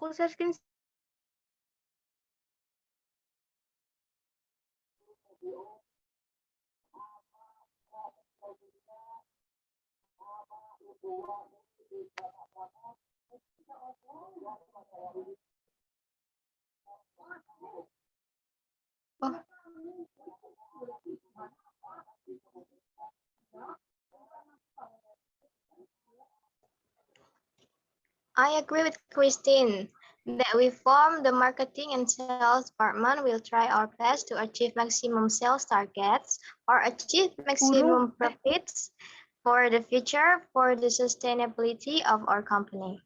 Aku share screen. Oh. I agree with Christine that we form the marketing and sales department will try our best to achieve maximum sales targets or achieve maximum profits for the future for the sustainability of our company.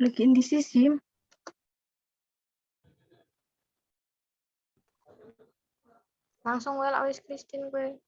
Lagi di sisi. Langsung well awis Christine gue.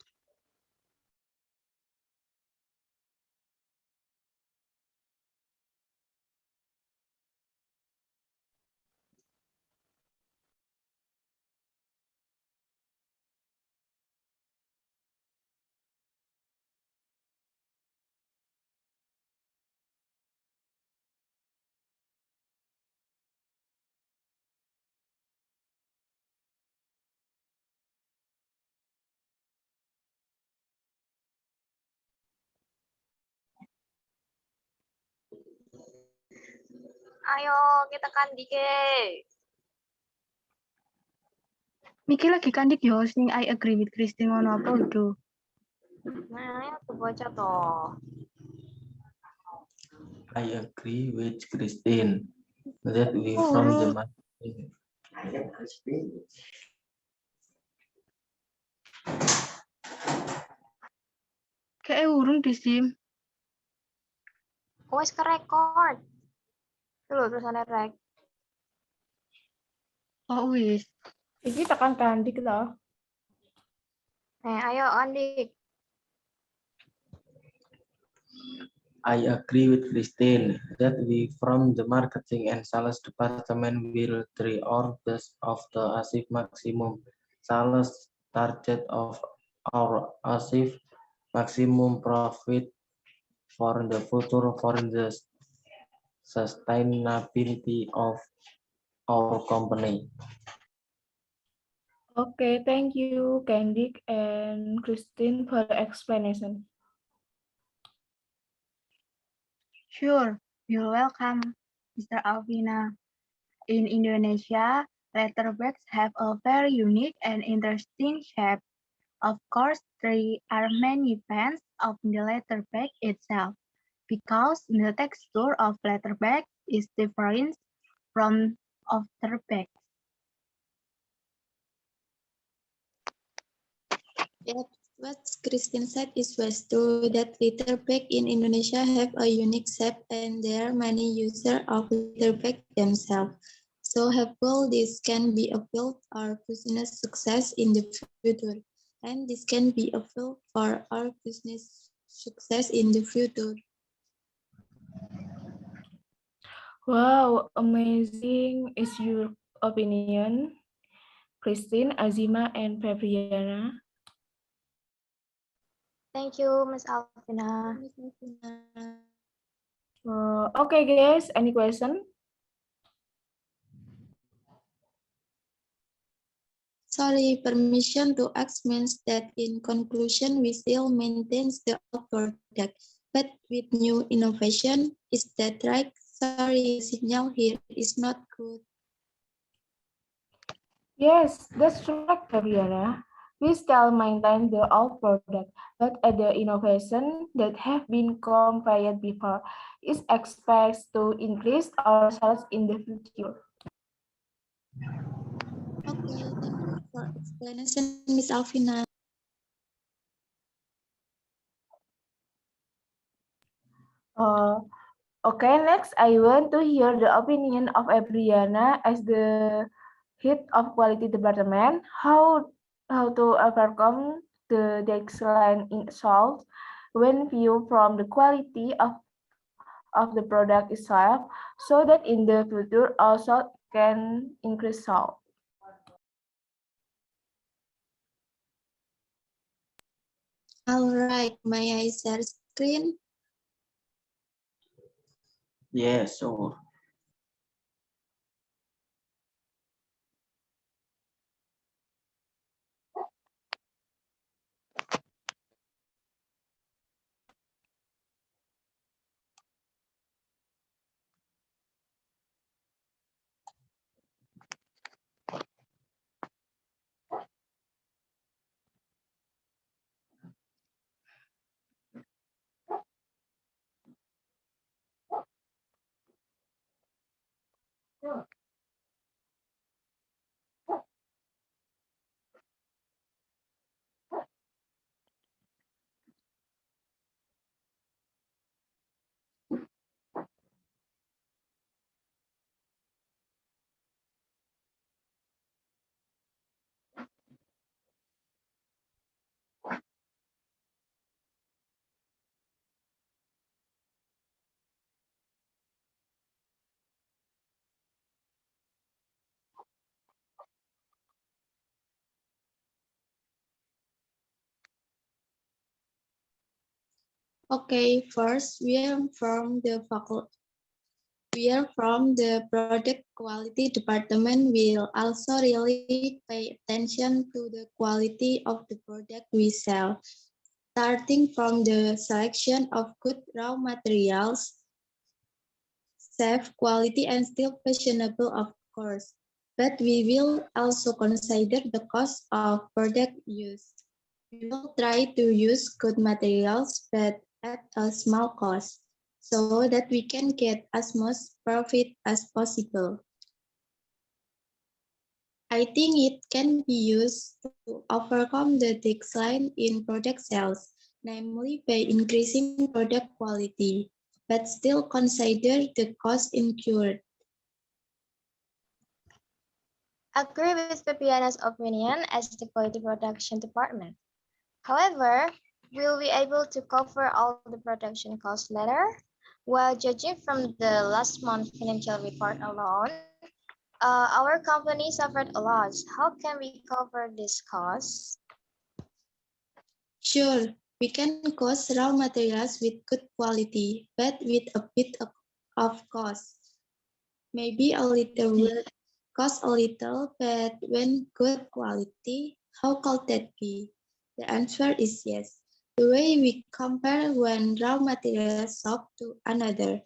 Ayo kita kandik Miki lagi kandik yo sing I agree with Christine ngono apa udah. Nah, ayo tuh baca toh. I agree with Christine that we from the marketing. Kayak urung di sim. Wes ke record. Dulu terusannya rek. Oh wis. Iki tekan kandik loh. Ayo Andik. I agree with Christine that we from the marketing and sales department will try our best of the achieve maximum sales target of our achieve maximum profit for the future for the sustainability of our company. Okay, thank you, Kandik and Christine for the explanation. Sure, you're welcome, Mr. Alvina. In Indonesia, letterbags have a very unique and interesting shape. Of course, there are many fans of the letterbag itself, because the texture of letterbags is different from other bags. Yes, what Christine said is was true that letterback in Indonesia have a unique shape and there are many users of letterback themselves. So hopefully this can be a field our business success in the future. And this can be a field for our business success in the future. Wow, amazing is your opinion, Christine, Azima, and Fabriana. Thank you, Ms. Alvina. Okay, guys, any question? Sorry, permission to ask means that in conclusion, we still maintain the old product, but with new innovation, is that right? Sorry, signal here is not good. Yes, that's correct, Fabriana. We still maintain the old product, but the innovation that have been compared before is expected to increase our sales in the future. Okay, thank you for explanation, Miss Alvina. Okay, next I want to hear the opinion of Abriana as the head of quality department. How how to overcome the decline in salt when viewed from the quality of the product itself, so that in the future also can increase salt. All right, may I share screen? Yes, sure. Okay, first we are from the product quality department. Will also really pay attention to the quality of the product we sell, starting from the selection of good raw materials, safe quality and still fashionable, of course. But we will also consider the cost of product used. We will try to use good materials but at a small cost so that we can get as much profit as possible. I think it can be used to overcome the decline in product sales, namely by increasing product quality, but still consider the cost incurred. Agree with Pepiana's opinion as the quality production department. However, will we able to cover all the production costs later? While judging from the last month financial report alone, our company suffered a loss. How can we cover this cost? Sure, we can cost raw materials with good quality, but with a bit of cost. Maybe a little will cost a little, but when good quality, how could that be? The answer is yes. The way we compare one raw material shop to another,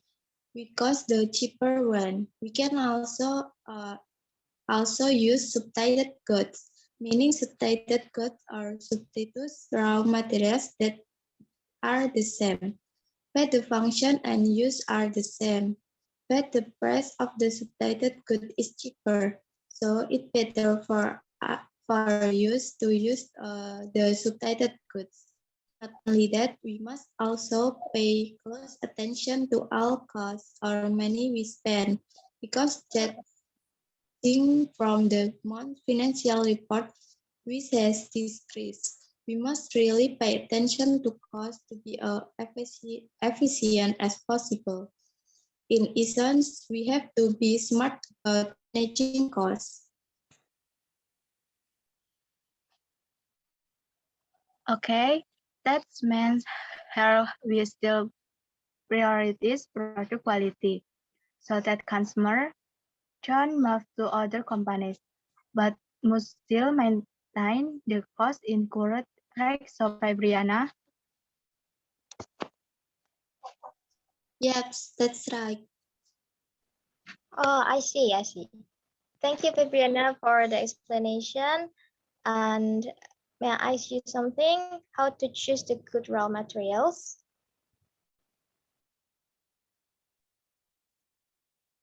we cost the cheaper one. We can also use substituted goods, meaning substituted goods are substitutes raw materials that are the same, but the function and use are the same, but the price of the substituted good is cheaper, so it's better for use to use the substituted goods. Not only that, we must also pay close attention to all costs or money we spend, because judging from the month financial report, which has decreased, we must really pay attention to cost to be efficient as possible. In essence, we have to be smart about managing costs. Okay, that means here we still prioritize product quality so that consumer don't move to other companies, but must still maintain the cost incurred. Right, so Fabriana? Yep, that's right. Oh, I see, I see. Thank you, Pepiana, for the explanation. And may I ask you something? How to choose the good raw materials?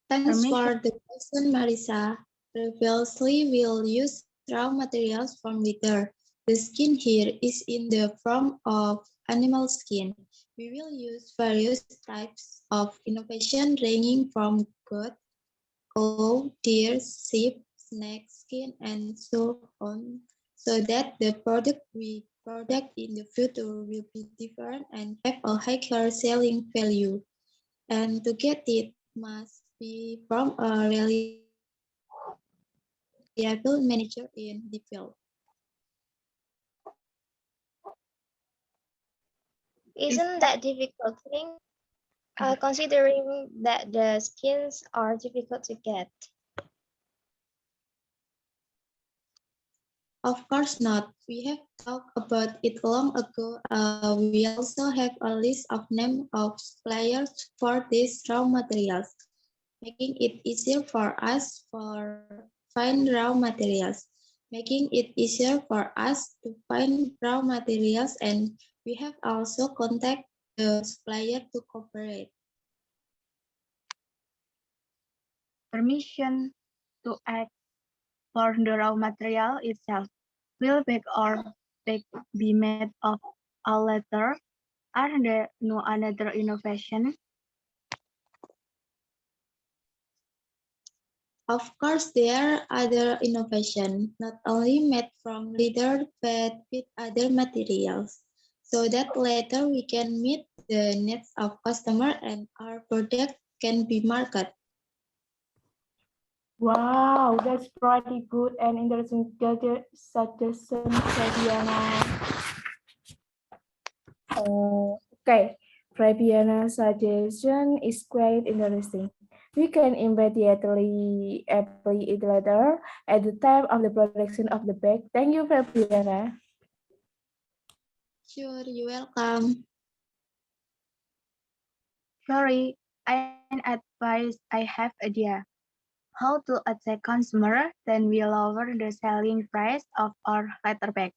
Thanks Permission. for the question, Marisa. Previously, we'll use raw materials from litter. The skin here is in the form of animal skin. We will use various types of innovation ranging from goat, cow, deer, sheep, snake skin, and so on. so that the product we product in the future will be different and have a higher selling value. And to get it must be from a reliable manager in the field. Isn't that difficult thing? Considering that the skins are difficult to get. Of course not. We have talked about it long ago. We also have a list of names of suppliers for these raw materials, making it easier for us for find raw materials, making it easier for us to find raw materials, and we have also contact the supplier to cooperate. Permission to act for the raw material itself. Will bag or bag be made of all leather? Are there no another innovation? Of course, there are other innovations, not only made from leather, but with other materials, so that later we can meet the needs of customer and our product can be marketed. Wow, that's pretty good and interesting suggestion, Fabiana. Okay, Fabiana's suggestion is quite interesting. We can immediately apply it later at the time of the production of the bag. Thank you, Fabiana. Sure, you're welcome. Sorry, an advice I have idea. How to attract consumer, then we lower the selling price of our leather bag.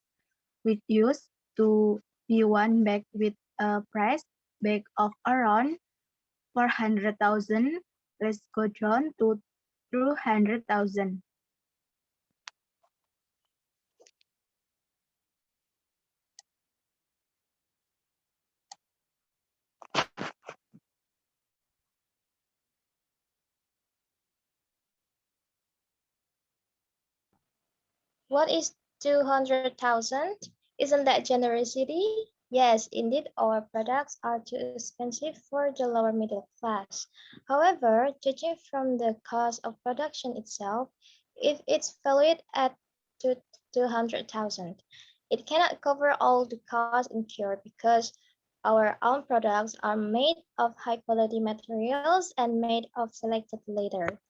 We used to be one bag with a price bag of around 400,000. Let's go down to 200,000. What is 200,000? Isn't that generosity? Yes, indeed, our products are too expensive for the lower middle class. However, judging from the cost of production itself, if it's valued at 200,000, it cannot cover all the costs incurred because our own products are made of high quality materials and made of selected leather.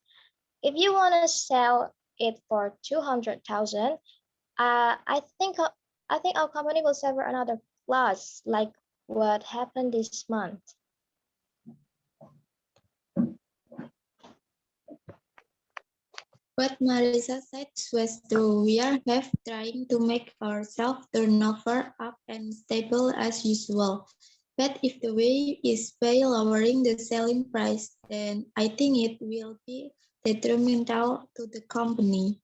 If you want to sell it for 200,000, I think our company will suffer another loss, like what happened this month. What Marisa said was true. We are have trying to make our self turnover up and stable as usual. But if the way is by lowering the selling price, then I think it will be detrimental to the company.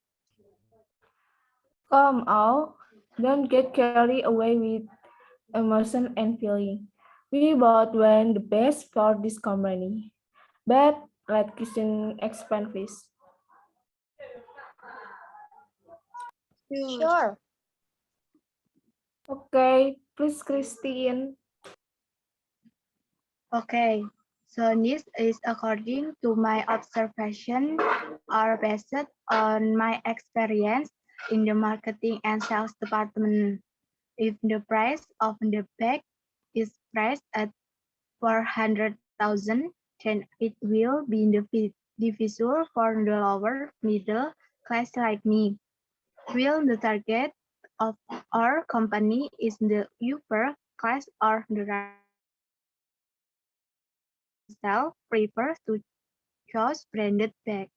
Come out, don't get carried away with emotion and feeling. We both want the best for this company. But let Christian expand, please. Sure. Sure. Okay, please, Christine. Okay, so this is according to my observation are based on my experience in the marketing and sales department. If the price of the bag is priced at 400,000, then it will be difficult for the lower middle class like me. Will the target of our company is the upper class or the self prefers to choose branded bags.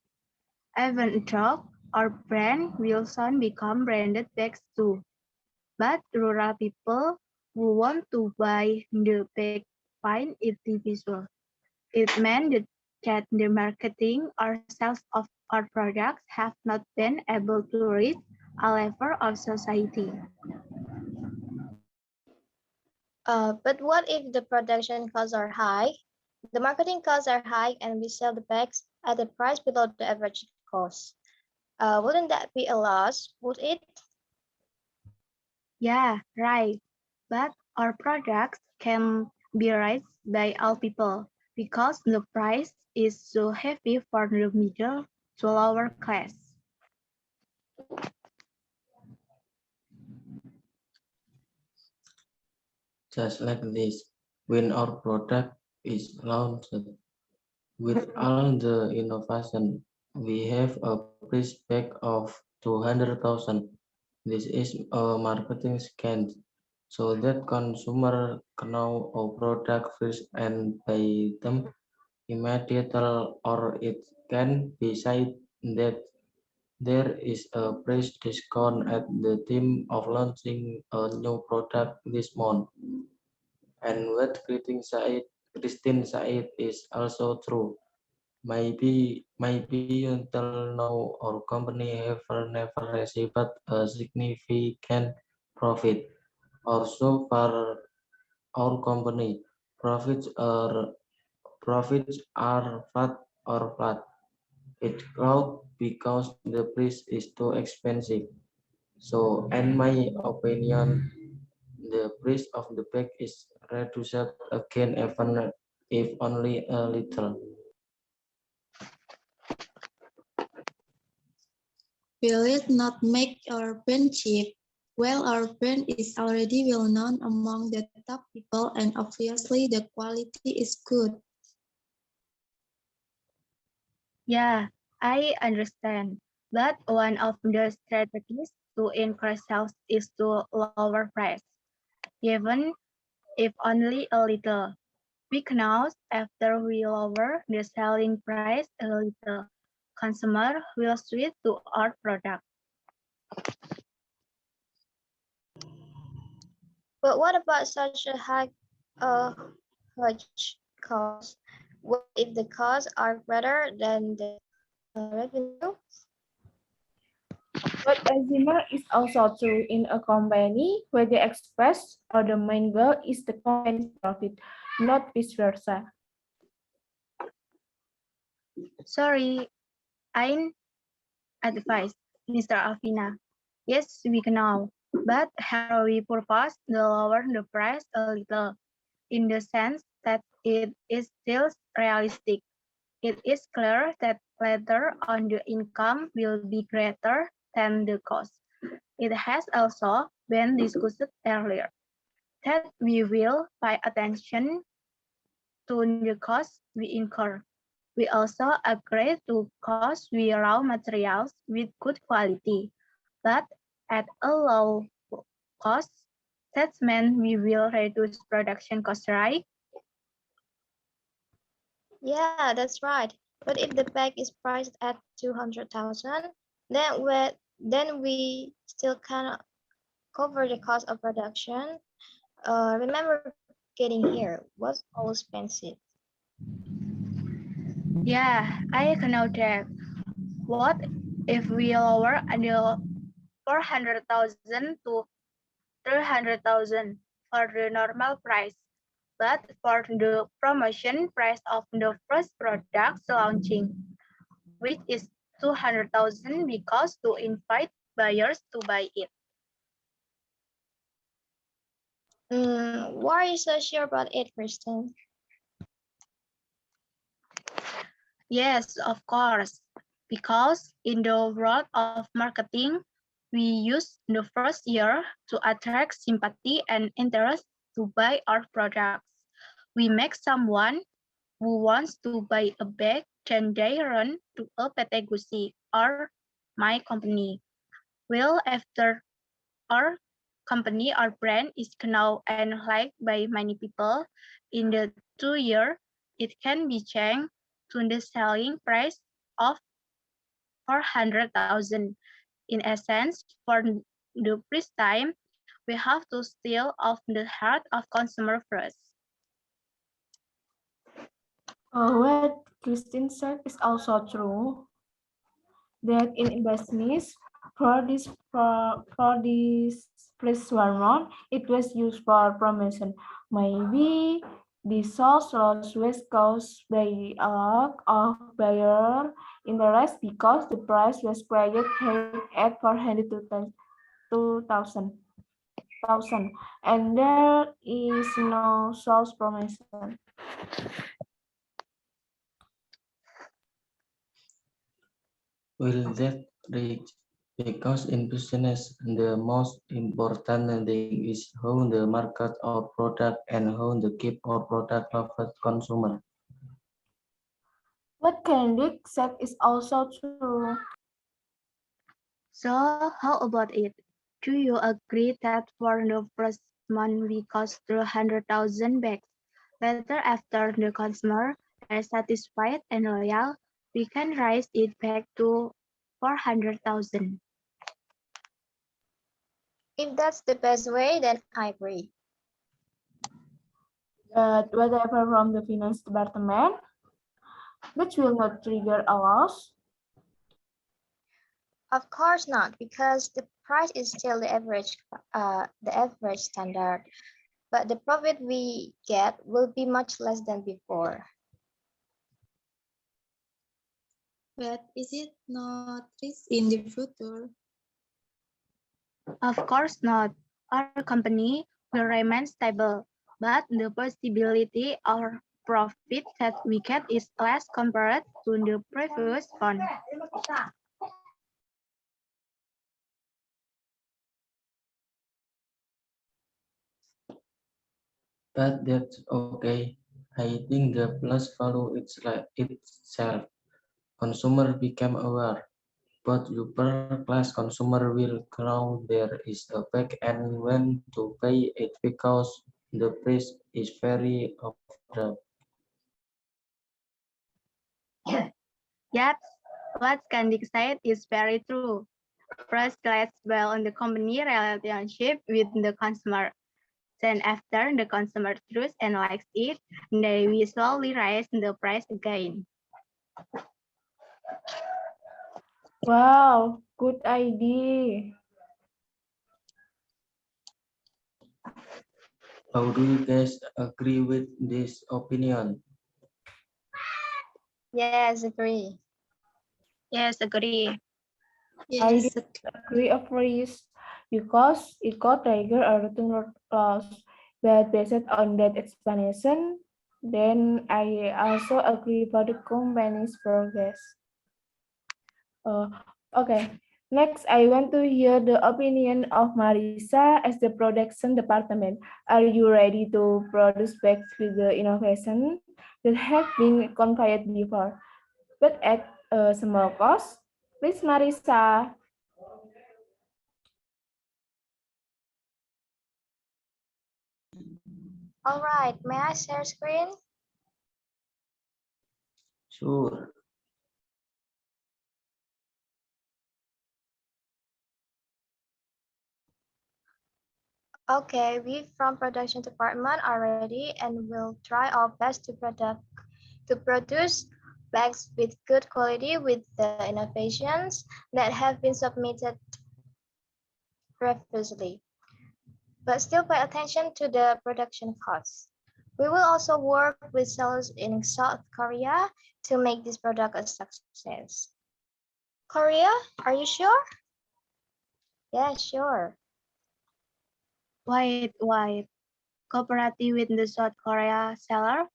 Even though our brand will soon become branded bags too. But rural people who want to buy the bag find it difficult. It meant that the marketing or sales of our products have not been able to reach a level of society. But what if the production costs are high, the marketing costs are high, and we sell the bags at a price below the average cost? Wouldn't that be a loss? Would it? Yeah, right. But our products can be raised by all people because the price is so heavy for the middle to lower class. Just like this, when our product is launched with all the innovation, we have a price tag of 200,000. This is a marketing scam so that consumer know our product first and buy them immediately, or it can be said that there is a price discount at the time of launching a new product this month. And what Christine said is also true. Maybe until now our company have never received a significant profit. Also, for our company, profits are flat. It growth because the price is too expensive. So, in my opinion, the price of the bag is reduced again, even if only a little. Will it not make our brand cheap? Well, our brand is already well known among the top people and obviously the quality is good. Yeah, I understand. But one of the strategies to increase sales is to lower price, even if only a little. Because after we lower the selling price a little, consumer will switch to our product. But what about such a uh, huge cost? What if the costs are greater than the revenue? But eczema is also true in a company where the express or the main goal is the company's profit, not vice versa. Sorry, I advise Mr. Alvina. Yes, we can now, but how we propose to lower the price a little, in the sense that it is still realistic. It is clear that later on the income will be greater than the cost. It has also been discussed earlier that we will pay attention to the costs we incur. We also agree to cost we raw materials with good quality, but at a low cost. That means we will reduce production costs, right? Yeah, that's right. But if the bag is priced at 200,000, then we still cannot cover the cost of production. Remember, getting here was all expensive. Yeah, I can know that. What if we lower the 400,000 to 300,000 for the normal price, but for the promotion price of the first product launching, which is 200,000 because to invite buyers to buy it. Why are you so sure about it, Kristen? Yes, of course, because in the world of marketing, we use the first year to attract sympathy and interest to buy our products. We make someone who wants to buy a bag, then they run to a PT Gucci or my company. Well, after our company, our brand is known and liked by many people. In the 2 years, it can be changed to the selling price of 400,000. In essence, for the first time, we have to steal off the heart of consumer first. What Christine said is also true, that in business, for this first one month, it was used for promotion. Maybe the sales loss was caused by a lack of buyer interest because the price was priced high at 402,000. 100,000, and there is no sales promotion. Will that reach? Because in business, the most important thing is how the market our product and how the keep our product loved consumer. What Kendick said is also true. So how about it? Do you agree that for the first month we cost 200,000 bags? Later, after the consumer is satisfied and loyal, we can raise it back to 400,000. If that's the best way, then I agree. But whatever from the finance department, which will not trigger a loss. Of course not, because the price is still the average standard, but the profit we get will be much less than before. But is it not risk in the future? Of course not. Our company will remain stable, but the possibility or profit that we get is less compared to the previous one. But that's okay. I think the plus value itself. Consumer become aware, but upper class consumer will know there is a back and when to pay it because the price is very affordable. Yet, what Candy said is very true. First, let's build on the company relationship with the consumer. Then after the consumer trusts and likes it, they will slowly raise the price again. Wow, good idea. How do you guys agree with this opinion? Yes, agree. Yes, agree. I Yes, agree of risk because it could trigger a return loss. But based on that explanation, then I also agree for the company's progress. Okay, next I want to hear the opinion of Marisa as the production department. Are you ready to produce bags with the innovation that have been conveyed before, but at a small cost? Please, Marisa. All right, may I share screen? Sure. Okay, we from production department are ready and will try our best to produce bags with good quality with the innovations that have been submitted previously. But still pay attention to the production costs. We will also work with sellers in South Korea to make this product a success. Korea, are you sure? Yeah, sure. Wait. Cooperative with the South Korea seller?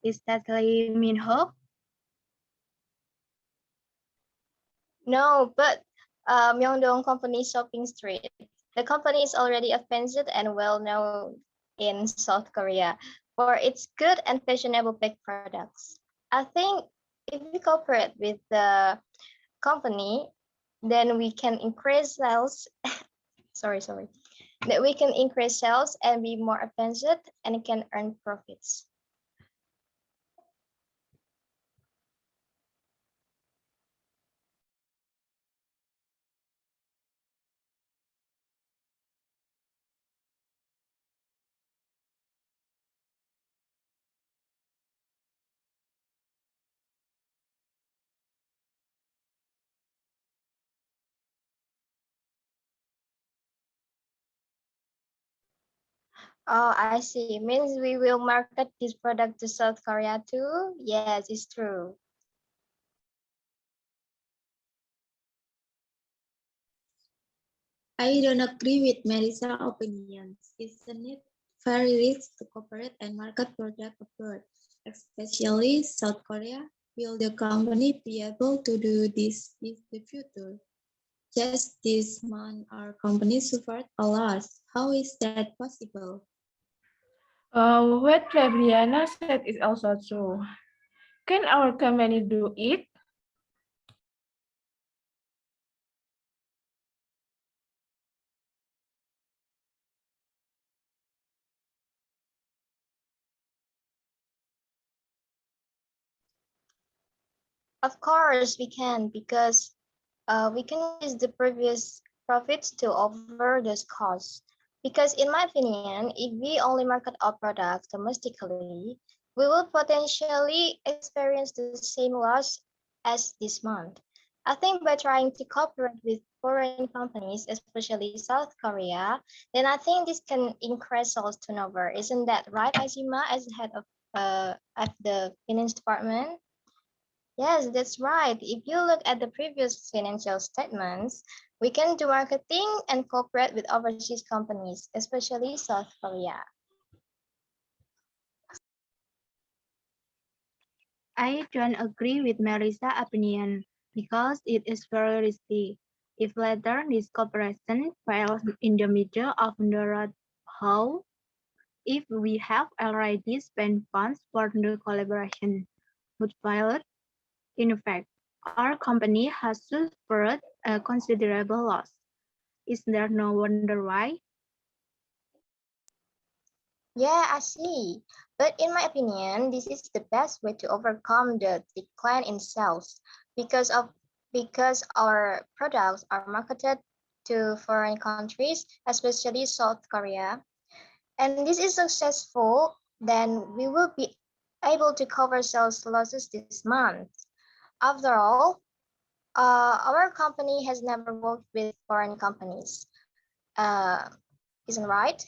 Is that Lee Min-ho? No, but Myeongdong Company Shopping Street. The company is already advanced and well known in South Korea for its good and fashionable bag products. I think if we cooperate with the company, then we can increase sales. sorry. That we can increase sales and be more advanced and can earn profits. Oh, I see. Means we will market this product to South Korea too? Yes, it's true. I don't agree with Melissa's opinions. Isn't it very rich to cooperate and market product abroad, especially South Korea? Will the company be able to do this in the future? Just this month, our company suffered a loss. How is that possible? What Fabriana said is also true. Can our company do it? Of course, we can because we can use the previous profits to over those costs. Because in my opinion, if we only market our products domestically, we will potentially experience the same loss as this month. I think by trying to cooperate with foreign companies, especially South Korea, then I think this can increase sales turnover. Isn't that right, Azima, as head of at the finance department? Yes, that's right. If you look at the previous financial statements, we can do marketing and cooperate with overseas companies, especially South Korea. I don't agree with Melissa's opinion because it is very risky. If later this cooperation fails in the middle of the road, how? If we have already spent funds for the collaboration, would fail it? In fact, our company has suffered a considerable loss. Is there no wonder why? Yeah, I see. But in my opinion, this is the best way to overcome the decline in sales because our products are marketed to foreign countries, especially South Korea. And this is successful, then we will be able to cover sales losses this month. After all, our company has never worked with foreign companies. Uh, isn't right?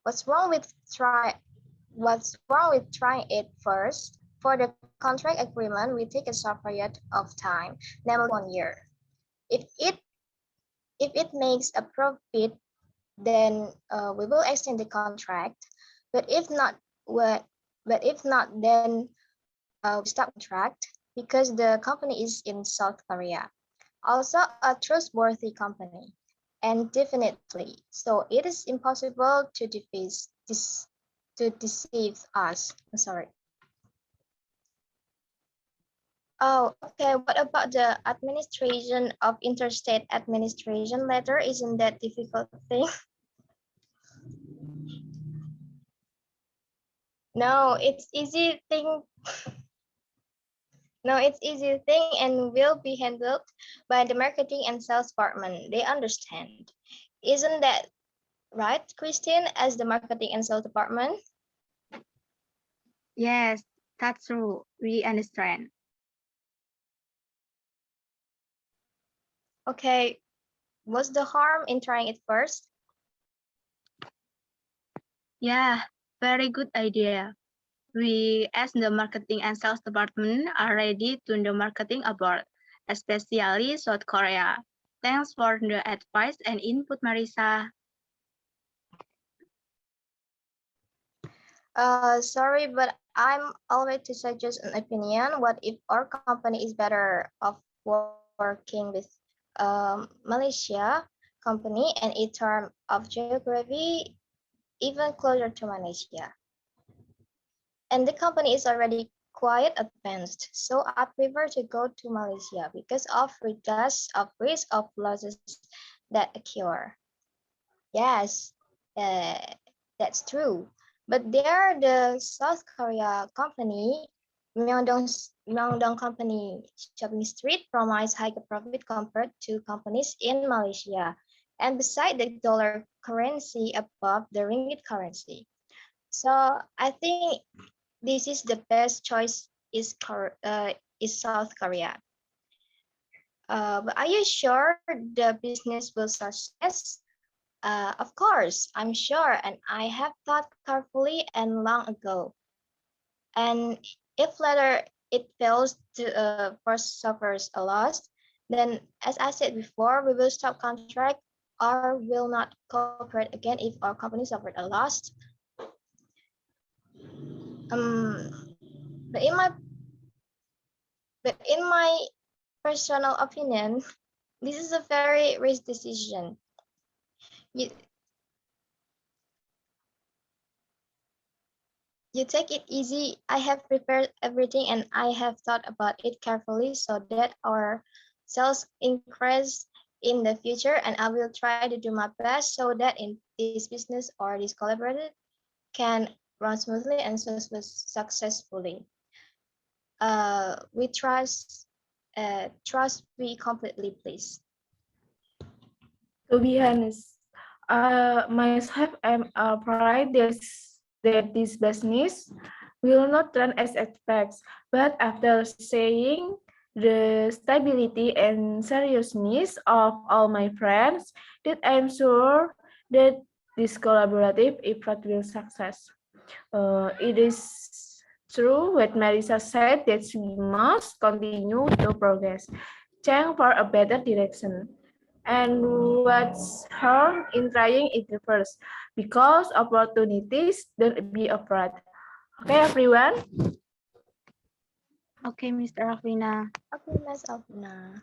What's wrong with trying it first? For the contract agreement, we take a short period of time, namely 1 year. If it if it makes a profit, then we will extend the contract. But if not, what? But if not, then we stop contract because the company is in South Korea. Also a trustworthy company, and definitely, so it is impossible to deceive us. I'm sorry. Oh, okay. What about the administration of interstate administration letter? Isn't that difficult thing? No, it's easy thing. No, it's easy thing and will be handled by the marketing and sales department. They understand. Isn't that right, Christine, as the marketing and sales department? Yes, that's true. We understand. Okay, what's the harm in trying it first? Yeah, very good idea. We, as the marketing and sales department, are ready to do marketing abroad, especially South Korea. Thanks for the advice and input, Marisa. Sorry, but I'm always to suggest an opinion. What if our company is better off working with Malaysia company and in terms of geography, even closer to Malaysia? And the company is already quite advanced, so I prefer to go to Malaysia because of risk of losses that occur. Yes, uh, that's true. But there, the South Korea company, Myeongdong Company Shopping Street promises higher profit compared to companies in Malaysia. And beside the dollar currency above the ringgit currency. So I think this is the best choice is South Korea. But are you sure the business will success? Of course, I'm sure, and I have thought carefully and long ago. And if later it fails to first suffers a loss, then as I said before, we will stop contract or will not cooperate again if our company suffered a loss. But in my personal opinion, this is a very risk decision. You, you take it easy. I have prepared everything and I have thought about it carefully so that our sales increase in the future, and I will try to do my best so that in this business or this collaborated can run smoothly and successfully. We trust we completely, please. To be honest, myself am pride that this business will not run as expected, but after seeing the stability and seriousness of all my friends, that I'm sure that this collaborative effort will success. It is true what Marisa said that we must continue to progress, change for a better direction. And what's harm in trying it first? Because opportunities, don't be afraid. Okay, everyone? Okay, Mr. Alvina. Okay, Mas Alvina.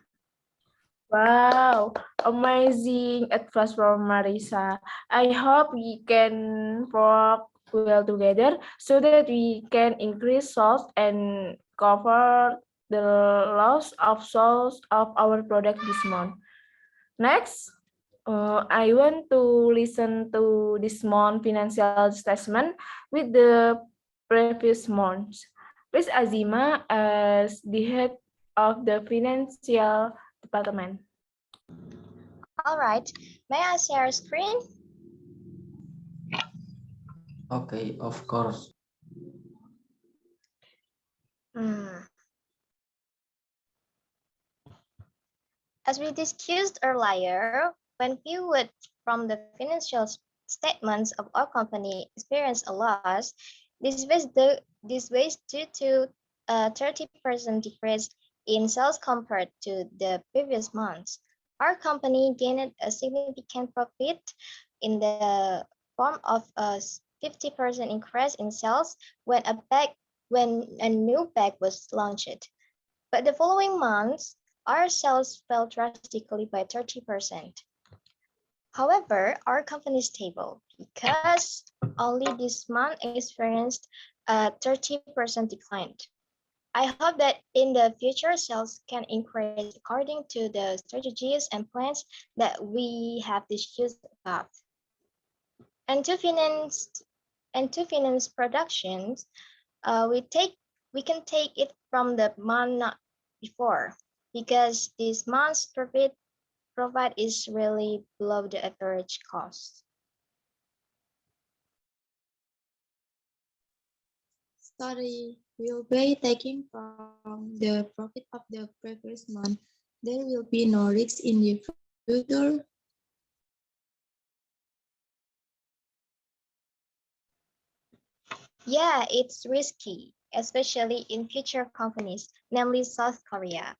Wow, amazing advice from Marisa. I hope we can work well together so that we can increase sales and cover the loss of sales of our product this month. Next, I want to listen to this month financial statement with the previous months. Please, Azima, as the head of the financial department. All right, may I share screen? Okay, of course. As we discussed earlier, when viewed from the financial statements of our company experienced a loss, this was due to a 30% decrease in sales compared to the previous months. Our company gained a significant profit in the form of a 50% increase in sales when a new bag was launched. But the following months, our sales fell drastically by 30%. However, our company is stable because only this month experienced a 30% decline. I hope that in the future sales can increase according to the strategies and plans that we have discussed about. And to finance productions, we can take it from the month before, because this month's profit is really below the average cost. Sorry, we'll be taking from the profit of the previous month. There will be no risk in the future. Yeah, it's risky, especially in future companies, namely South Korea.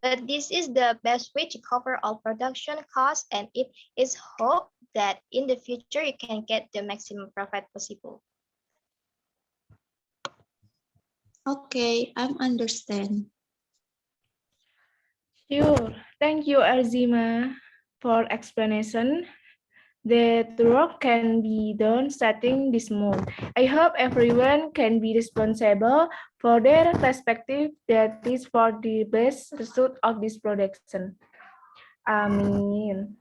But this is the best way to cover all production costs, and it is hoped that in the future you can get the maximum profit possible. Okay, I understand. Sure. Thank you, Azima, for explanation. That work can be done starting this month. I hope everyone can be responsible for their perspective that is for the best result of this production. Amin.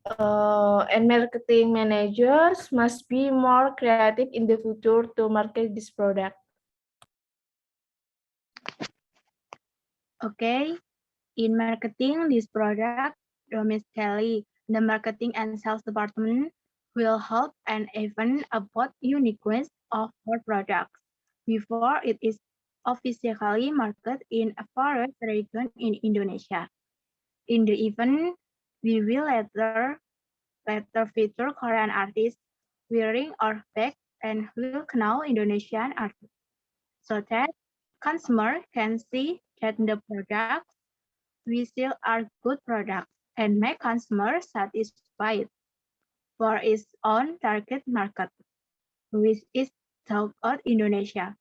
And marketing managers must be more creative in the future to market this product. Okay, in marketing this product, Miss Kelly, the marketing and sales department will help and even about uniqueness of our products before it is officially marketed in a forest region in Indonesia. In the event, we will later feature Korean artists wearing our bags and will know Indonesian artists, so that consumer can see that the products we sell are good products. and make consumers satisfied for its own target market, which is throughout Indonesia.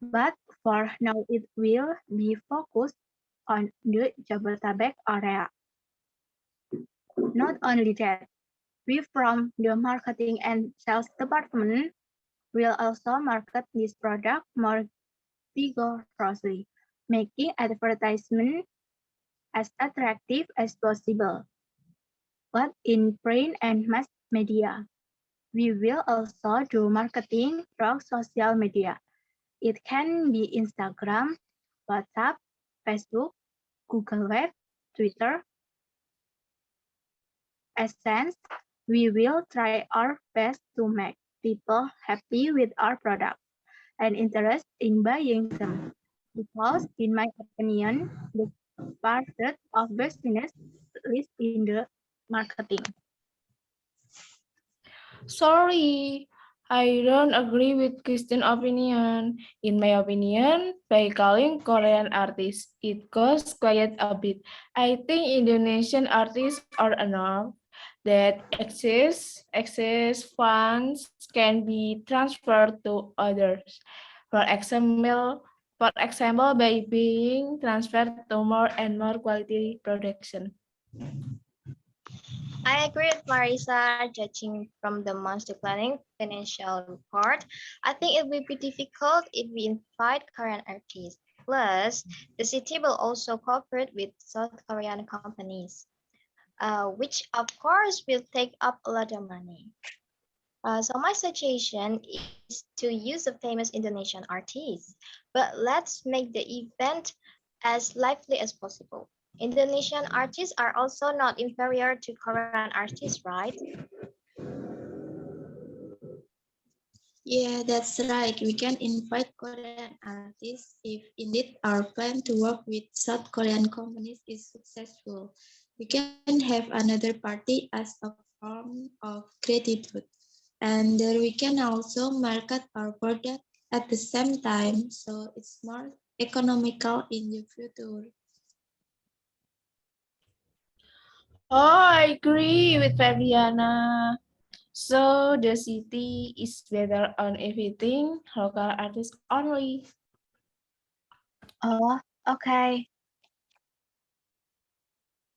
But for now, it will be focused on the Jabodetabek area. Not only that, we from the marketing and sales department will also market this product more vigorously, making advertisement as attractive as possible. But in print and mass media, we will also do marketing through social media. It can be Instagram, WhatsApp, Facebook, Google Web, Twitter. Essence, we will try our best to make people happy with our products and interested in buying them. Because, in my opinion, the part of business is in the marketing. Sorry, I don't agree with Christian opinion. In my opinion, by calling Korean artists, it goes quite a bit. I think Indonesian artists are enough that excess funds can be transferred to others. For example, by being transferred to more and more quality production. I agree with Marisa, judging from the monthly planning financial report. I think it will be difficult if we invite Korean artists. Plus, the city will also cooperate with South Korean companies, which of course will take up a lot of money. So my suggestion is to use the famous Indonesian artists, but let's make the event as lively as possible. Indonesian artists are also not inferior to Korean artists, right? Yeah, that's right. We can invite Korean artists if indeed our plan to work with South Korean companies is successful. We can have another party as a form of gratitude. And there we can also market our product at the same time, so it's more economical in the future. Oh, I agree with Fabiana. So the city is better on everything, local artists only. Oh, okay.